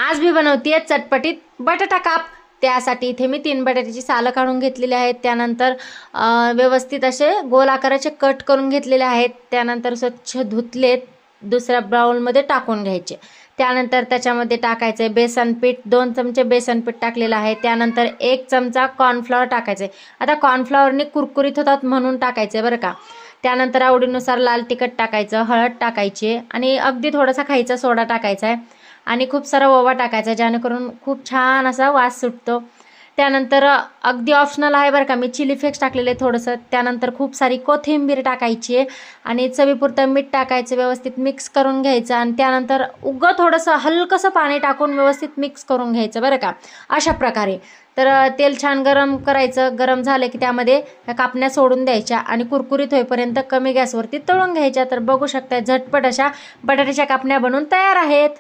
आज मी बनवतेय चटपटीत बटाटा काप। त्यासाठी इथे मी 3 बटाट्याची सालं काढून घेतलेली आहेत। त्यानंतर व्यवस्थित असे गोल आकाराचे कट करून घेतलेले आहेत। त्यानंतर स्वच्छ धुतलेत, दुसऱ्या बाउलमध्ये टाकून घ्यायचे। त्यानंतर त्याच्यामध्ये टाकायचे बेसन पीठ, 2 चमचे बेसन पीठ टाकलेलं आहे। त्यानंतर 1 चमचा कॉर्नफ्लॉवर टाकायचे। आता कॉर्नफ्लॉवरने कुरकुरीत होतात म्हणून टाकायचे बरं का। त्यानंतर आवडीनुसार लाल तिखट टाकायचं, हळद टाकायची आणि अगदी थोडासा खायचा सोडा टाकायचा आहे आणि खूप सारा ओवा टाकायचा, जेणेकरून खूप छान असा वास सुटतो। त्यानंतर अगदी ऑप्शनल आहे बरं का, मी चिली फ्लेक्स टाकलेले थोडंसं। त्यानंतर खूप सारी कोथिंबीर टाकायची आणि चवीपुरतं मीठ टाकायचं, व्यवस्थित मिक्स करून घ्यायचं आणि त्यानंतर थोडंसं हलकंसं पाणी टाकून व्यवस्थित मिक्स करून घ्यायचं बरं का, अशा प्रकारे। तर तेल छान गरम करायचं, गरम झालं की त्यामध्ये कापण्या सोडून द्यायच्या आणि कुरकुरीत होईपर्यंत कमी गॅसवरती तळून घ्यायच्या। तर बघू शकता झटपट अशा बटाट्याच्या कापण्या बनवून तयार आहेत।